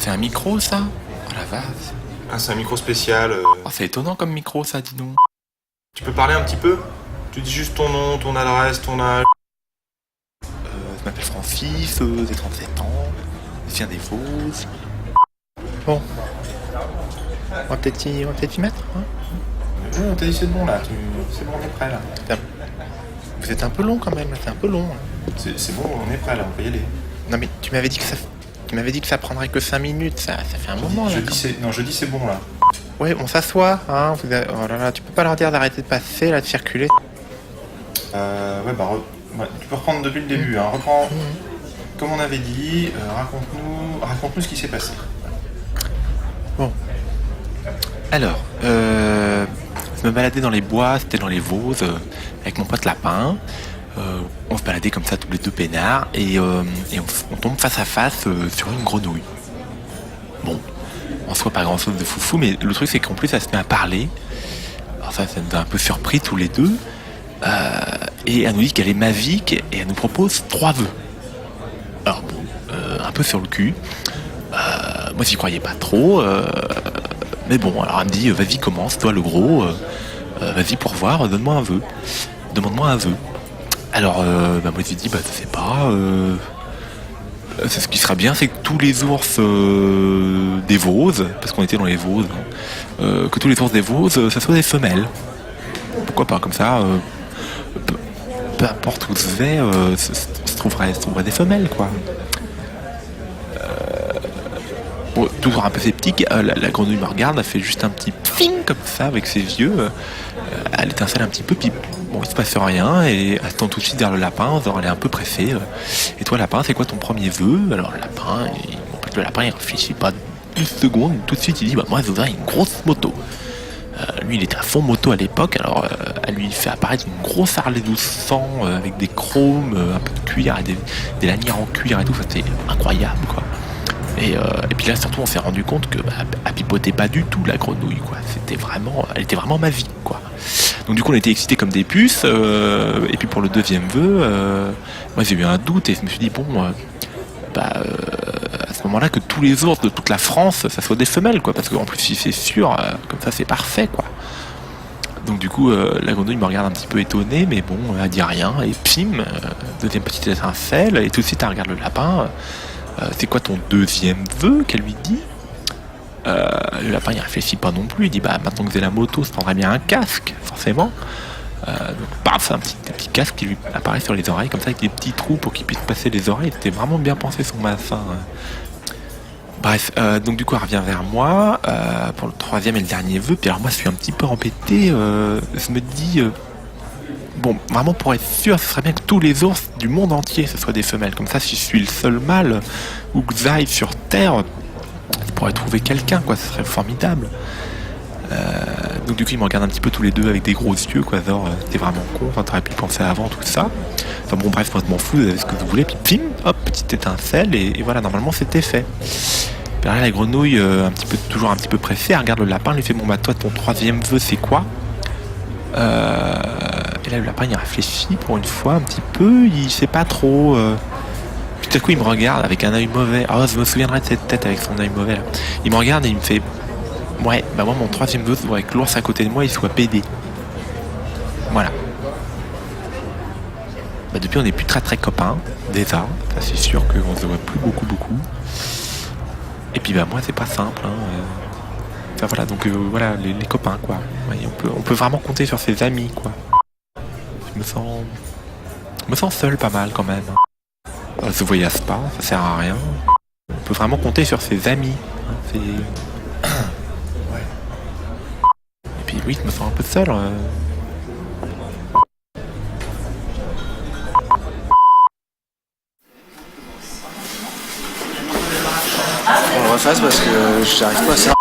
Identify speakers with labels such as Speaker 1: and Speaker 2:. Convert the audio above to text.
Speaker 1: C'est un micro, ça? Oh la vache.
Speaker 2: Ah, c'est un micro spécial.
Speaker 1: Oh, c'est étonnant comme micro, ça, dis donc.
Speaker 2: Tu peux parler un petit peu? Tu dis juste ton nom, ton adresse, ton âge.
Speaker 1: Je m'appelle Francis, j'ai 37 ans, je viens des Vosges. Bon. On va peut-être y mettre, hein?
Speaker 2: Oui, on t'a dit c'est bon là, c'est bon, on est prêt là.
Speaker 1: Vous êtes un peu long quand même, c'est un peu long. Hein.
Speaker 2: C'est bon, on est prêt là, on peut y aller.
Speaker 1: Non mais tu m'avais dit que ça prendrait que 5 minutes, ça fait un moment là.
Speaker 2: Je dis c'est bon là.
Speaker 1: Ouais, on s'assoit, hein. Oh là là, tu peux pas leur dire d'arrêter de passer là, de circuler.
Speaker 2: Ouais, tu peux reprendre depuis le début, hein. Reprends. Comme on avait dit, raconte-nous ce qui s'est passé.
Speaker 1: Bon. Alors, je me baladais dans les bois, c'était dans les Vosges, avec mon pote Lapin. On se baladait comme ça tous les deux peinards et on tombe face à face sur une grenouille. Bon, en soi pas grand chose de foufou, mais le truc c'est qu'en plus elle se met à parler. Alors ça nous a un peu surpris tous les deux. Et elle nous dit qu'elle est magique et elle nous propose 3 vœux. Alors bon, un peu sur le cul. Moi j'y croyais pas trop. Mais bon, alors elle me dit vas-y commence, toi le gros. Vas-y pour voir, donne-moi un vœu. Demande-moi un vœu. Alors moi j'ai dit je sais pas. C'est ce qui sera bien, c'est que tous les ours des Vosges, parce qu'on était dans les Vosges, que tous les ours des Vosges, ça soit des femelles. Pourquoi pas, comme ça, peu importe où je vais, se trouverait des femelles, quoi. Bon, toujours un peu sceptique, la grenouille me regarde, elle fait juste un petit ping comme ça avec ses yeux, elle étincelle un petit peu, puis bon, il se passe rien, et elle se tend tout de suite vers le lapin, genre elle est un peu pressée. Et toi, lapin, c'est quoi ton premier vœu? Alors, le lapin, il réfléchit pas 10 secondes, tout de suite, il dit moi, je voudrais une grosse moto. Lui, il était à fond moto à l'époque, alors elle lui fait apparaître une grosse Harley 1200 avec des chromes, un peu de cuir et des lanières en cuir et tout, ça c'était incroyable, quoi. Et puis là, surtout, on s'est rendu compte que elle pipotait pas du tout la grenouille, quoi. Elle était vraiment magique, quoi. Donc du coup, on était excités comme des puces. Et puis pour le deuxième vœu, moi j'ai eu un doute et je me suis dit à ce moment-là que tous les ours de toute la France, ça soit des femelles, quoi. Parce qu'en plus, si c'est sûr, comme ça, c'est parfait, quoi. Donc du coup, la grenouille me regarde un petit peu étonnée, mais bon, elle dit rien. Et pim, deuxième petite étincelle, et tout de suite, elle regarde le lapin. C'est quoi ton deuxième vœu qu'elle lui dit? Le lapin il réfléchit pas non plus, il dit maintenant que j'ai la moto, je prendrait bien un casque, forcément. Donc paf, un petit casque qui lui apparaît sur les oreilles, comme ça avec des petits trous pour qu'il puisse passer les oreilles. C'était vraiment bien pensé son massin. Bref, donc du coup elle revient vers moi pour le troisième et le dernier vœu. Puis alors moi je suis un petit peu embêté, je me dis bon, vraiment pour être sûr, ce serait bien que tous les ours du monde entier ce soient des femelles. Comme ça, si je suis le seul mâle ou que j'aille sur Terre, je pourrais trouver quelqu'un, quoi. Ce serait formidable. Donc du coup, ils me regardent un petit peu tous les deux avec des gros yeux, quoi. Genre, t'es vraiment con, enfin, t'aurais pu penser avant tout ça. Enfin bon, bref, moi je m'en fous, vous avez ce que vous voulez. Puis pim, hop, petite étincelle et voilà, normalement c'était fait. Puis là, la grenouille, toujours un petit peu pressée, elle regarde le lapin, elle lui fait bon toi, ton troisième vœu, c'est quoi? Et là, le lapin, il réfléchit pour une fois un petit peu, il sait pas trop. Puis tout à coup, il me regarde avec un œil mauvais. Ah, je me souviendrai de cette tête avec son œil mauvais là. Il me regarde et il me fait ouais, moi, mon troisième vœu, c'est que l'ours à côté de moi, il soit pédé. Voilà. Depuis, on n'est plus très très copains, déjà. Ça, c'est sûr qu'on se voit plus beaucoup. Et puis, moi, c'est pas simple, hein. Enfin, voilà, donc voilà, les copains, quoi. Ouais, on peut vraiment compter sur ses amis, quoi. Je me sens seul pas mal quand même. On se voyage pas, ça sert à rien. On peut vraiment compter sur ses amis. Hein, ouais. Et puis oui, je me sens un peu seul.
Speaker 3: On le refasse parce que j'arrive pas à ça.